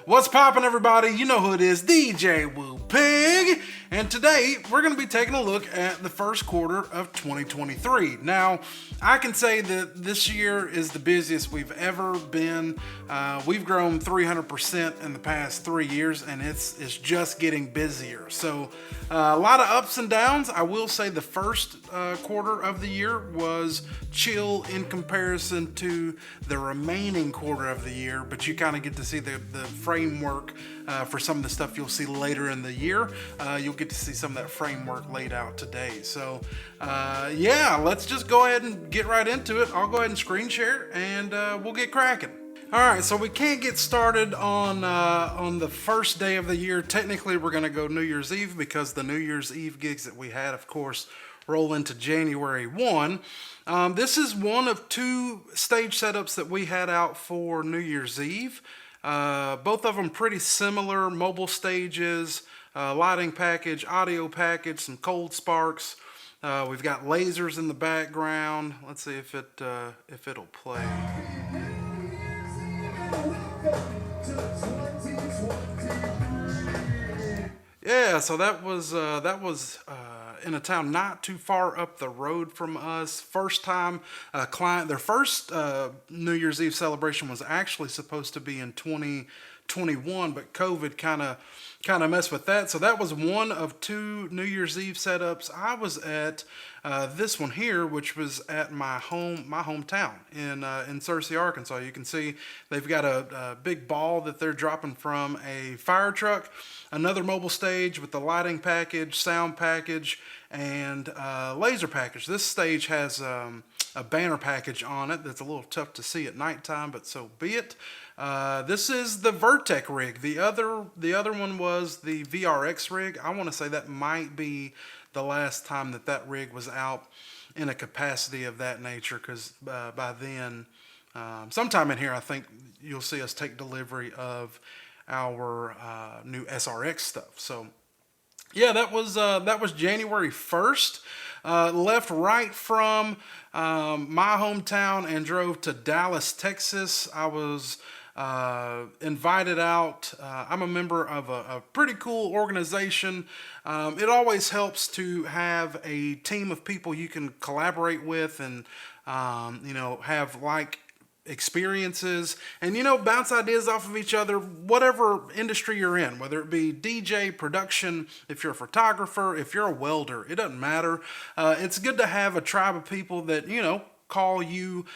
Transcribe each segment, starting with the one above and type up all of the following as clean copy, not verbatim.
What's poppin', everybody? You know who it is, DJ Woo Pig. And today we're going to be taking a look at the first quarter of 2023. Now, I can say that this year is the busiest we've ever been. We've grown 300% in the past 3 years, and it's just getting busier. So, a lot of ups and downs. I will say the first quarter of the year was chill in comparison to the remaining quarter of the year, but you kind of get to see the framework for some of the stuff you'll see later in the year. You'll get to see some of that framework laid out today. So yeah, let's just go ahead and get right into it. I'll go ahead and screen share and we'll get cracking. All right, so we can't get started on the first day of the year. Technically, we're going to go New Year's Eve because the New Year's Eve gigs that we had, of course, roll into January 1. This is one of two stage setups that we had out for New Year's Eve. Both of them pretty similar, mobile stages, lighting package, audio package, some cold sparks. We've got lasers in the background. Let's see if it'll play. Yeah, so that was in a town not too far up the road from us. First time client, their first New Year's Eve celebration was actually supposed to be in 2021, but COVID kind of messed with that. So that was one of two New Year's Eve setups. I was at this one here, which was at my hometown in Searcy, Arkansas. You can see they've got a big ball that they're dropping from a fire truck, another mobile stage with the lighting package, sound package, and laser package. This stage has a banner package on it that's a little tough to see at nighttime, but so be it. This is the Vertec rig. The other one was the VRX rig. I want to say that might be the last time that rig was out in a capacity of that nature, because by then, sometime in here, I think you'll see us take delivery of our new SRX stuff. So yeah, that was January 1st. Left right from my hometown and drove to Dallas, Texas. I was invited out. I'm a member of a pretty cool organization. It always helps to have a team of people you can collaborate with and have like experiences and bounce ideas off of each other, whatever industry you're in, whether it be DJ, production, if you're a photographer, if you're a welder, it doesn't matter. It's good to have a tribe of people that call you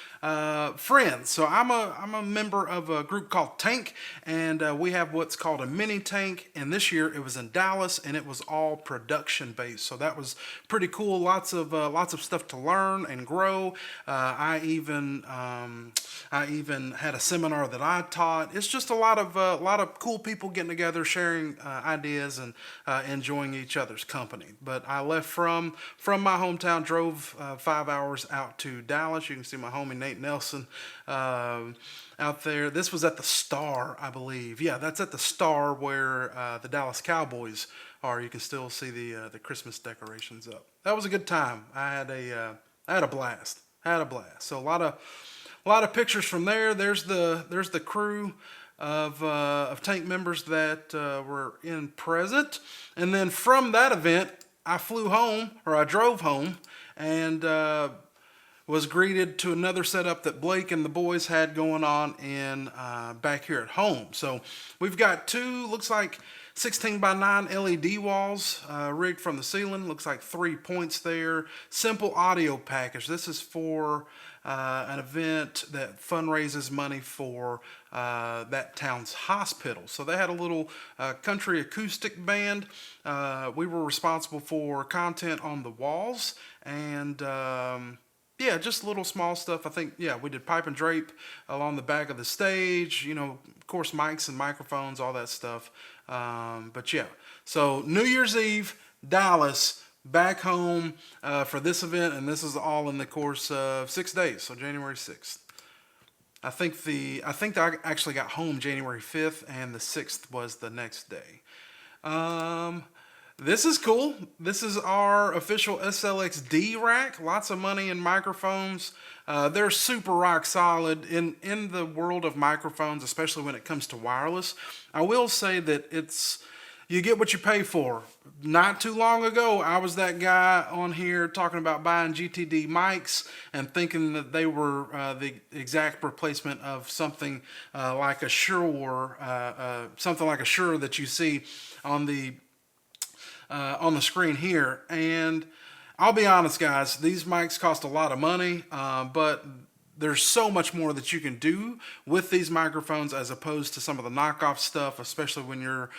friends. So I'm a member of a group called Tank, and we have what's called a mini tank. And this year it was in Dallas, and it was all production based. So that was pretty cool. Lots of stuff to learn and grow. I even had a seminar that I taught. It's just a lot of cool people getting together, sharing ideas, and enjoying each other's company. But I left from my hometown, drove 5 hours out to Dallas. You can see my homie Nate Nelson out there. This was at the Star, I believe. Yeah, that's at the Star where the Dallas Cowboys are. You can still see the Christmas decorations up. That was a good time. I had a blast. So a lot of pictures from there. There's the crew of Tank members that were in present, and then from that event, I drove home, and was greeted to another setup that Blake and the boys had going on in back here at home. So we've got two, looks like 16 by 9 LED walls rigged from the ceiling. Looks like 3 points there. Simple audio package. This is for an event that fundraises money for that town's hospital. So they had a little country acoustic band. We were responsible for content on the walls, and yeah, just little small stuff. I think, yeah, we did pipe and drape along the back of the stage, of course, mics and microphones, all that stuff. But yeah, so New Year's Eve, Dallas, back home for this event, and this is all in the course of 6 days, so January 6th. I think I actually got home January 5th, and the 6th was the next day. This is cool. This is our official SLXD rack. Lots of money in microphones. They're super rock solid in the world of microphones, especially when it comes to wireless. I will say that you get what you pay for. Not too long ago, I was that guy on here talking about buying GTD mics and thinking that they were the exact replacement of something like a Shure, something like a Shure that you see on the screen here. And I'll be honest, guys, these mics cost a lot of money, but there's so much more that you can do with these microphones as opposed to some of the knockoff stuff, especially when you're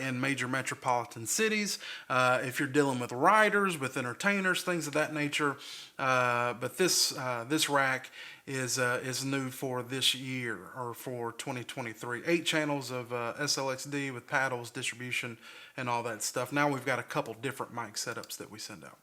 in major metropolitan cities. If you're dealing with writers, with entertainers, things of that nature. But this rack is new for this year, or for 2023. 8 channels of SLXD with paddles, distribution, and all that stuff. Now we've got a couple different mic setups that we send out.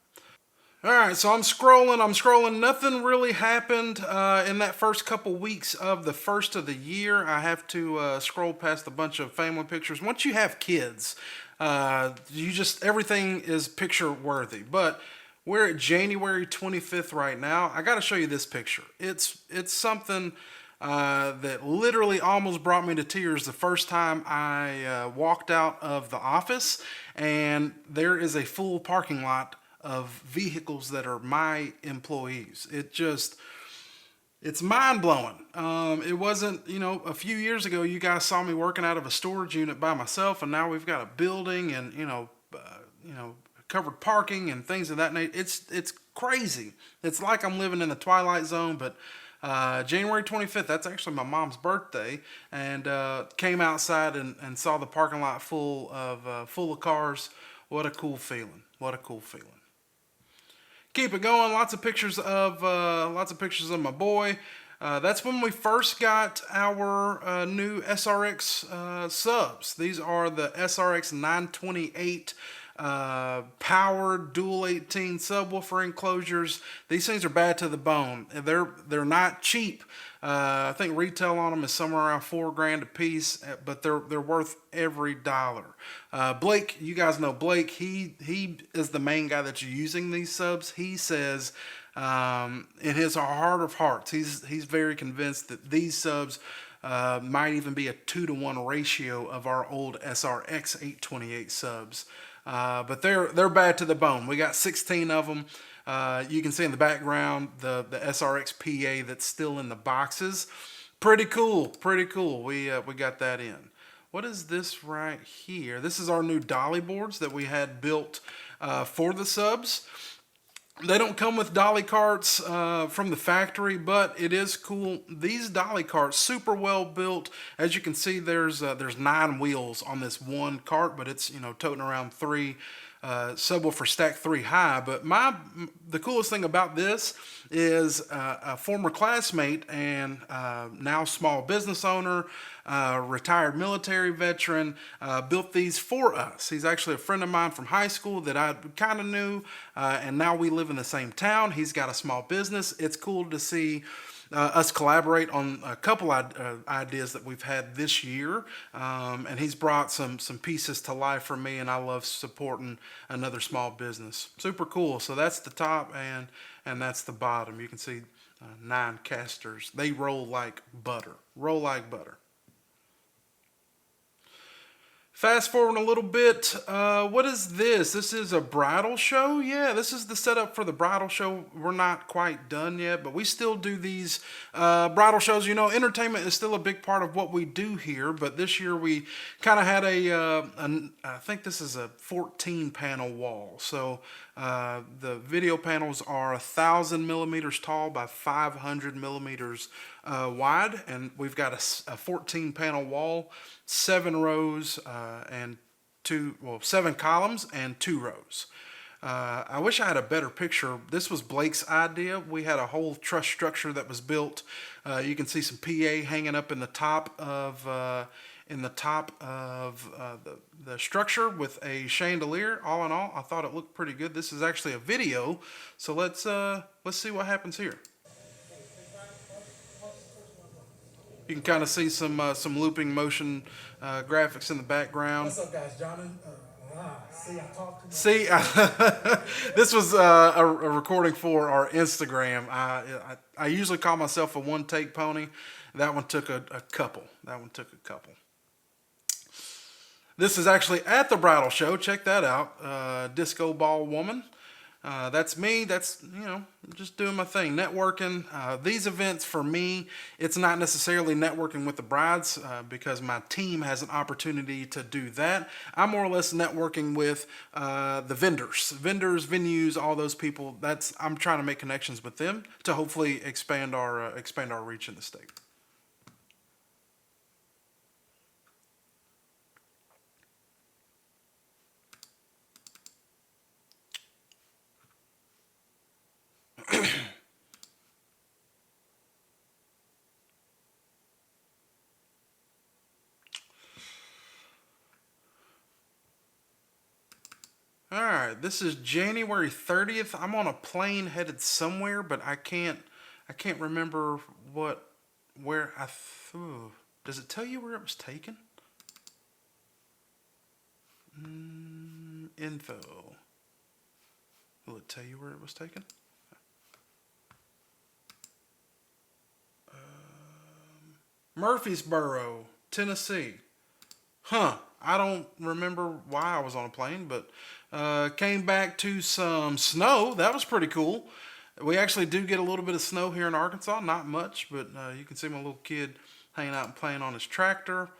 All right, so I'm scrolling. Nothing really happened in that first couple weeks of the first of the year. I have to scroll past a bunch of family pictures. Once you have kids, everything is picture worthy. But we're at January 25th right now. I got to show you this picture. It's something that literally almost brought me to tears the first time I walked out of the office, and there is a full parking lot of vehicles that are my employees. It's mind blowing. It wasn't, a few years ago, you guys saw me working out of a storage unit by myself, and now we've got a building and, covered parking and things of that nature. It's crazy. It's like I'm living in the Twilight Zone, but January 25th, that's actually my mom's birthday, and came outside and saw the parking lot full of cars. What a cool feeling. What a cool feeling. Keep it going. Lots of pictures of my boy. That's when we first got our new SRX subs. These are the SRX 928 powered dual 18 subwoofer enclosures. These things are bad to the bone. They're not cheap. I think retail on them is somewhere around $4,000 a piece, but they're worth every dollar. Blake, you guys know Blake. He is the main guy that's using these subs. He says, in his heart of hearts, he's very convinced that these subs might even be a 2-to-1 ratio of our old SRX 828 subs. But they're bad to the bone. We got 16 of them. You can see in the background the SRX PA that's still in the boxes. Pretty cool. We got that in. What is this right here? This is our new dolly boards that we had built for the subs. They don't come with dolly carts from the factory, but it is cool. These dolly carts, super well built. As you can see, there's 9 wheels on this one cart, but it's toting around 3 subwoofer stacked 3 high. But the coolest thing about this is a former classmate and now small business owner, retired military veteran, built these for us. He's actually a friend of mine from high school that I kind of knew, and now we live in the same town. He's got a small business. It's cool to see us collaborate on a couple ideas that we've had this year, and he's brought some pieces to life for me, and I love supporting another small business. Super cool. So that's the top, and that's the bottom. You can see 9 casters. They roll like butter. Fast forward a little bit. What is this? This is a bridal show? Yeah, this is the setup for the bridal show. We're not quite done yet, but we still do these bridal shows. Entertainment is still a big part of what we do here, but this year we kind of had I think this is a 14 panel wall. So the video panels are 1,000 millimeters tall by 500 millimeters wide, and we've got a 14 panel wall, 7 rows and 7 columns and 2 rows. I wish I had a better picture. This was Blake's idea. We had a whole truss structure that was built. You can see some PA hanging up in the top of the structure with a chandelier. All in all, I thought it looked pretty good. This is actually a video, so let's see what happens here. You can kind of see some looping motion graphics in the background. What's up, guys? John and See, this was a recording for our Instagram. I usually call myself a one take pony. That one took a couple. That one took a couple. This is actually at the bridal show. Check that out. Disco Ball Woman. That's me. That's, just doing my thing. Networking. These events for me, it's not necessarily networking with the brides because my team has an opportunity to do that. I'm more or less networking with the vendors, venues, all those people. I'm trying to make connections with them to hopefully expand our reach in the state. All right, this is January 30th. I'm on a plane headed somewhere, but I can't remember where does it tell you where it was taken? Info. Will it tell you where it was taken? Murfreesboro, Tennessee. Huh. I don't remember why I was on a plane, but came back to some snow. That was pretty cool. We actually do get a little bit of snow here in Arkansas. Not much, but you can see my little kid hanging out and playing on his tractor.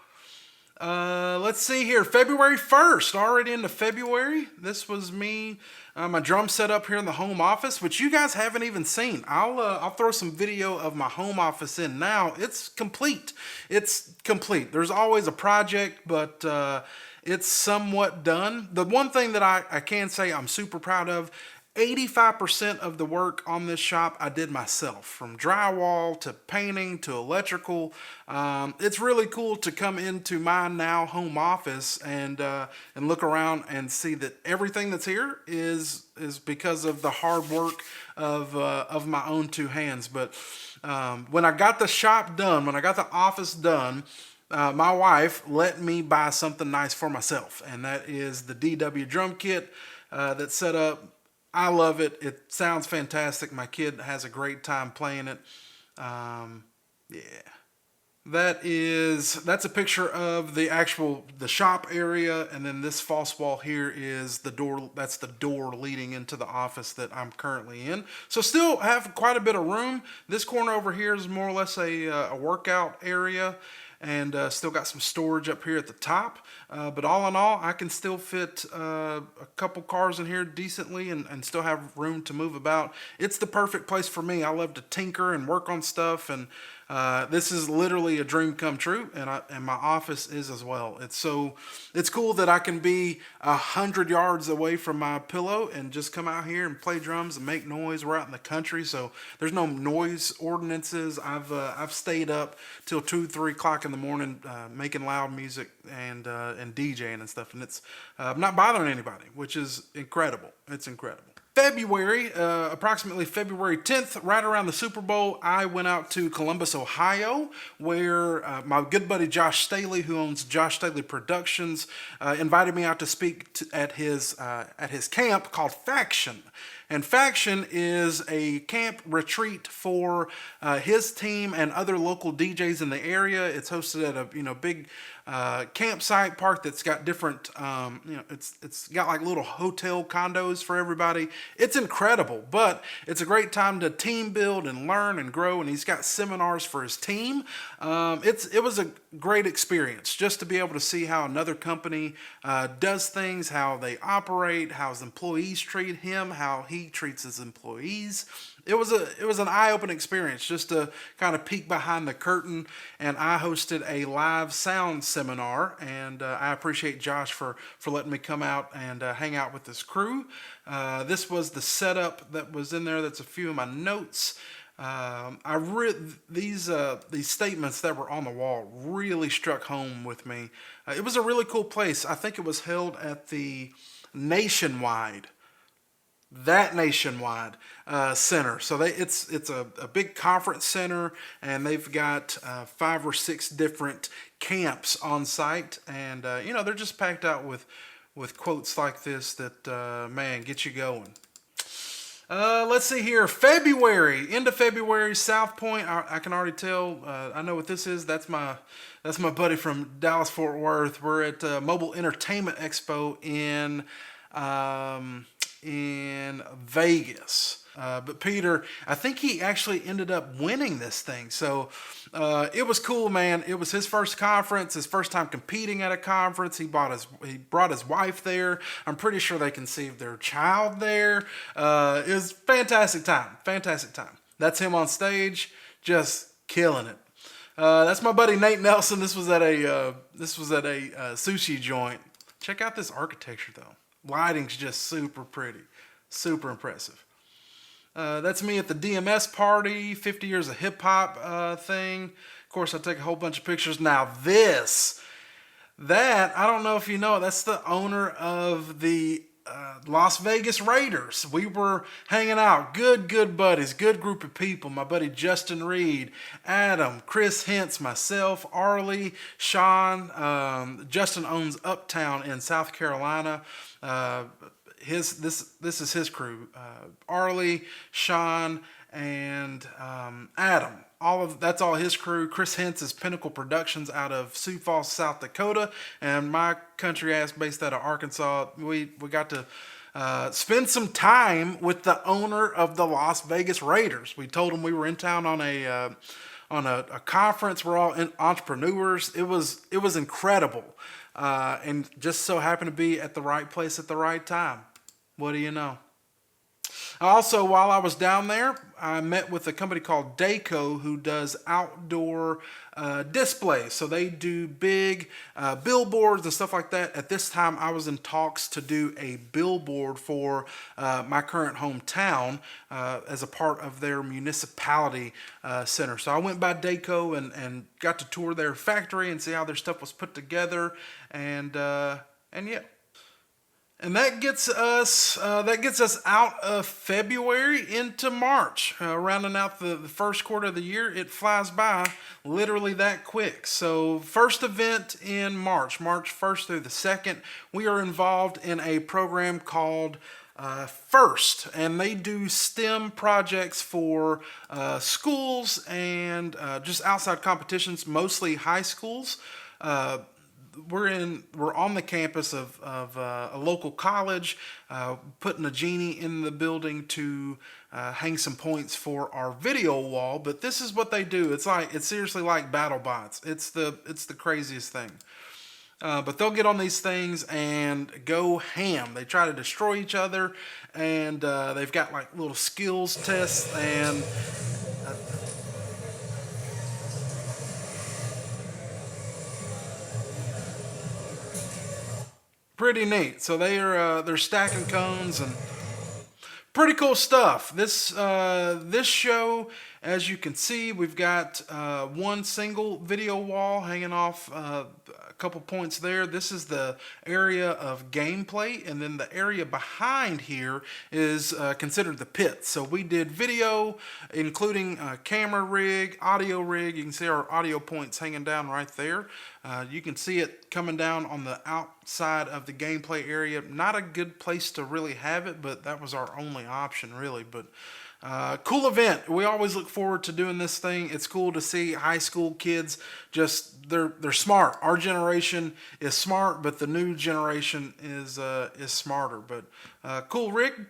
Let's see here. February 1st, already into February. This was me, my drum set up here in the home office, which you guys haven't even seen. I'll throw some video of my home office in now. It's complete. It's complete. There's always a project, but it's somewhat done. The one thing that I can say I'm super proud of, 85% of the work on this shop I did myself, from drywall to painting to electrical. It's really cool to come into my now home office and look around and see that everything that's here is because of the hard work of my own two hands. But when I got the shop done, when I got the office done, my wife let me buy something nice for myself, and that is the DW drum kit that's set up. I love it. It sounds fantastic. My kid has a great time playing it. Yeah. That's a picture of the shop area, and then this false wall here is the door. That's the door leading into the office that I'm currently in. So still have quite a bit of room. This corner over here is more or less a workout area, and still got some storage up here at the top. But all in all, I can still fit a couple cars in here decently and still have room to move about. It's the perfect place for me. I love to tinker and work on stuff, and this is literally a dream come true, and my office is as well. It's cool that I can be 100 yards away from my pillow and just come out here and play drums and make noise. We're out in the country, so there's no noise ordinances. I've stayed up till 2-3 o'clock in the morning making loud music and DJing and stuff, and it's not bothering anybody, which is incredible. It's incredible. February, approximately February 10th, right around the Super Bowl, I went out to Columbus, Ohio, where my good buddy Josh Staley, who owns Josh Staley Productions, invited me out to speak at his camp called Faction. And Faction is a camp retreat for his team and other local DJs in the area. It's hosted at a big campsite park that's got different, it's got like little hotel condos for everybody. It's incredible, but it's a great time to team build and learn and grow. And he's got seminars for his team. It was a great experience just to be able to see how another company does things, how they operate, how his employees treat him, how he treats his employees. It was an eye-opening experience just to kind of peek behind the curtain, and I hosted a live sound seminar, and I appreciate Josh for letting me come out and hang out with this crew. This was the setup that was in there. That's a few of my notes. These statements that were on the wall really struck home with me. It was a really cool place. I think it was held at the Nationwide center. So it's a big conference center, and they've got 5 or 6 different camps on site, and they're just packed out with with quotes like this that, man, get you going. Let's see here. February, end of February, South Point. I can already tell. I know what this is. That's my buddy from Dallas Fort Worth. We're at Mobile Entertainment Expo in Vegas. But Peter, I think he actually ended up winning this thing. So it was cool, man. It was his first conference, his first time competing at a conference. He brought his wife there. I'm pretty sure they conceived their child there. It was fantastic time. Fantastic time. That's him on stage, just killing it. That's my buddy Nate Nelson. This was at a sushi joint. Check out this architecture though. Lighting's just super pretty, super impressive. That's me at the DMS party, 50 years of hip hop thing. Of course, I take a whole bunch of pictures. Now that I don't know if you know it, that's the owner of the Las Vegas Raiders. We were hanging out, good buddies, good group of people. My buddy Justin Reed, Adam, Chris Hentz, myself, Arlie, Sean. Justin owns Uptown in South Carolina. This is his crew. Arlie, Sean, and Adam. That's all his crew. Chris Hentz is Pinnacle Productions out of Sioux Falls, South Dakota, and my country ass based out of Arkansas. We got to spend some time with the owner of the Las Vegas Raiders. We told him we were in town on a conference. We're all entrepreneurs. It was incredible, and just so happened to be at the right place at the right time. What do you know? Also, while I was down there, I met with a company called Dayco who does outdoor displays. So they do big billboards and stuff like that. At this time, I was in talks to do a billboard for my current hometown as a part of their municipality center. So I went by Dayco and got to tour their factory and see how their stuff was put together. And yeah. And that gets us out of February into March, rounding out the first quarter of the year. It flies by literally that quick. So first event in March 1st through the 2nd, we are involved in a program called FIRST, and they do STEM projects for schools and just outside competitions, mostly high schools. We're on the campus of a local college, putting a genie in the building to hang some points for our video wall. But this is what they do. It's seriously like BattleBots. It's the craziest thing. But they'll get on these things and go ham. They try to destroy each other, and they've got like little skills tests and. Pretty neat. So they're stacking cones and pretty cool stuff. This show, as you can see, we've got one single video wall hanging off a couple points there. This is the area of gameplay, and then the area behind here is considered the pit. So we did video, including a camera rig, audio rig. You can see our audio points hanging down right there. You can see it coming down on the outside of the gameplay area. Not a good place to really have it, but that was our only option, really. But cool event. We always look forward to doing this thing. It's cool to see high school kids they're smart. Our generation is smart, but the new generation is smarter. But cool rig.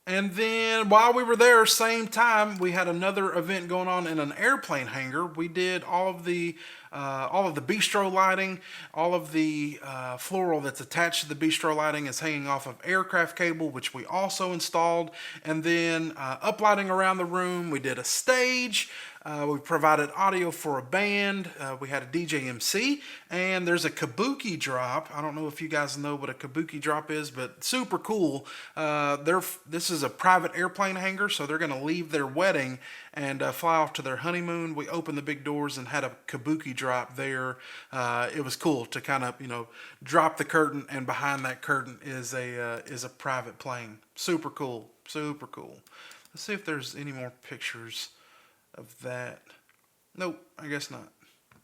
And then while we were there, same time, we had another event going on in an airplane hangar. We did all of the bistro lighting, all of the floral that's attached to the bistro lighting is hanging off of aircraft cable, which we also installed. And then uplighting around the room, we did a stage. We provided audio for a band. We had a DJ MC, and there's a kabuki drop. I don't know if you guys know what a kabuki drop is, but super cool. This is a private airplane hangar, so they're going to leave their wedding and fly off to their honeymoon. We opened the big doors and had a kabuki drop there. It was cool to kind of drop the curtain, and behind that curtain is a private plane. Super cool, super cool. Let's see if there's any more pictures of that. Nope, I guess not.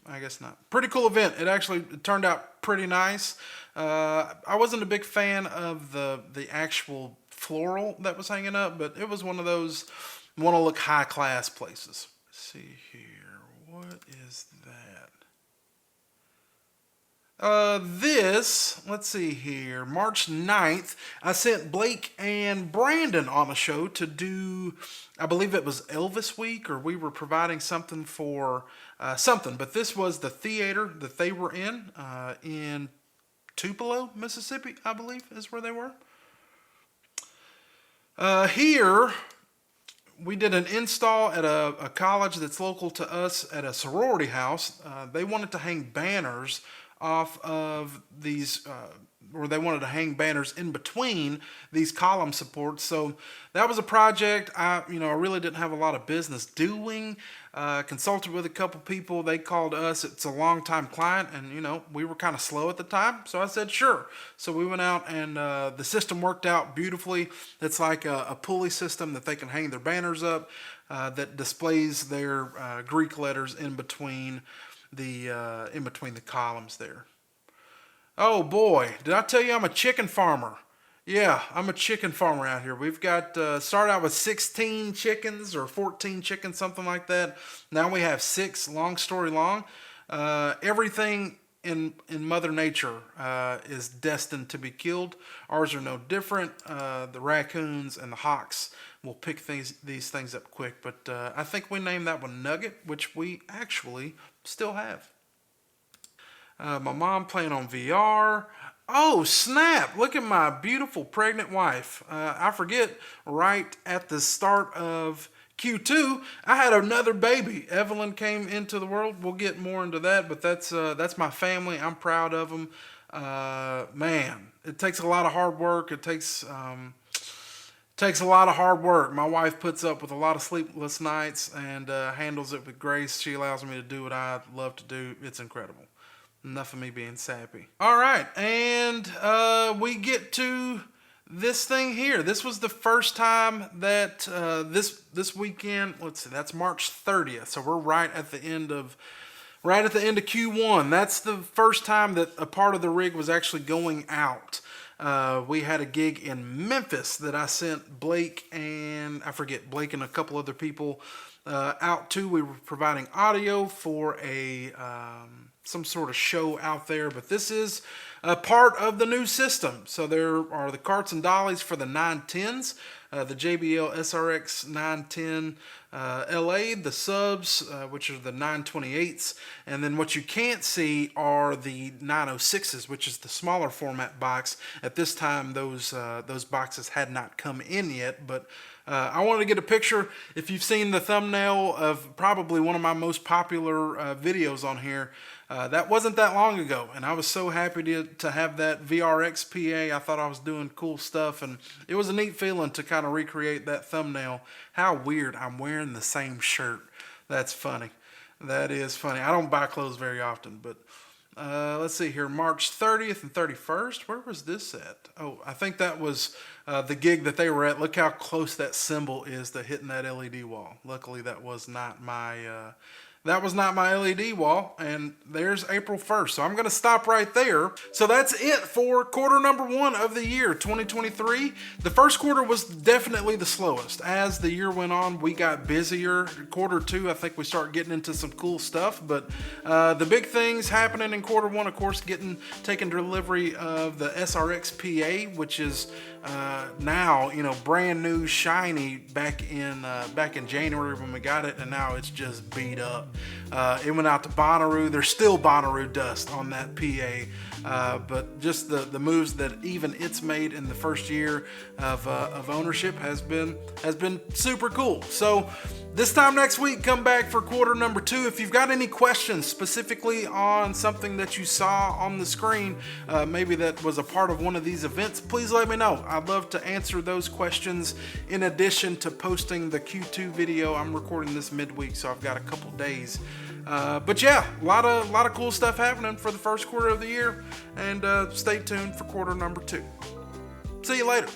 I guess not. Pretty cool event. It actually turned out pretty nice. I wasn't a big fan of the actual floral that was hanging up, but it was one of those want to look high class places. Let's see here. What is that? Let's see here, March 9th, I sent Blake and Brandon on a show to do, I believe it was Elvis Week, or we were providing something for something, but this was the theater that they were in Tupelo, Mississippi, I believe is where they were. Here, we did an install at a college that's local to us at a sorority house. They wanted to hang banners off of these, or they wanted to hang banners in between these column supports. So that was a project I really didn't have a lot of business doing. Consulted with a couple people. They called us. It's a longtime client, and we were kind of slow at the time. So I said sure. So we went out, and the system worked out beautifully. It's like a pulley system that they can hang their banners up that displays their Greek letters in between the columns there. Oh boy, did I tell you I'm a chicken farmer? Yeah, I'm a chicken farmer out here. We've got started out with 16 chickens or 14 chickens, something like that. Now we have 6. Long story long. Everything in Mother Nature is destined to be killed. Ours are no different. The raccoons and the hawks will pick these things up quick. But I think we named that one Nugget, which we actually still have. My mom playing on VR. Oh, snap. Look at my beautiful pregnant wife. I forget, right at the start of Q2, I had another baby. Evelyn came into the world. We'll get more into that, but that's my family. I'm proud of them. Man, it takes a lot of hard work. It takes a lot of hard work. My wife puts up with a lot of sleepless nights and handles it with grace. She allows me to do what I love to do. It's incredible. Enough of me being sappy. All right, and we get to this thing here. This was the first time that this weekend. Let's see, that's March 30th. So we're right at the end of Q1. That's the first time that a part of the rig was actually going out. We had a gig in Memphis that I sent Blake and a couple other people out to. We were providing audio for some sort of show out there, but this is a part of the new system. So there are the carts and dollies for the 910s, the JBL SRX 910 LA, the subs, which are the 928s, and then what you can't see are the 906s, which is the smaller format box. At this time, those boxes had not come in yet, but I wanted to get a picture. If you've seen the thumbnail of probably one of my most popular videos on here, that wasn't that long ago, and I was so happy to have that VRX PA. I thought I was doing cool stuff, and it was a neat feeling to kind of recreate that thumbnail. How weird, I'm wearing the same shirt. That's funny. That is funny. I don't buy clothes very often, but let's see here. March 30th and 31st. Where was this at? Oh, I think that was the gig that they were at. Look how close that symbol is to hitting that LED wall. Luckily, that was not my LED wall, and there's April 1st. So I'm going to stop right there. So that's it for quarter number 1 of the year, 2023. The first quarter was definitely the slowest. As the year went on, we got busier. Quarter 2, I think we start getting into some cool stuff, but the big things happening in quarter 1, of course, taking delivery of the SRX PA, which is now, brand new, shiny back in January when we got it, and now it's just beat up. It went out to Bonnaroo. There's still Bonnaroo dust on that PA, but just the moves that even it's made in the first year of ownership has been super cool. So this time next week, come back for quarter number 2. If you've got any questions specifically on something that you saw on the screen, maybe that was a part of one of these events, please let me know. I'd love to answer those questions in addition to posting the Q2 video. I'm recording this midweek, so I've got a couple days. But yeah, a lot of cool stuff happening for the first quarter of the year, and stay tuned for quarter number 2. See you later.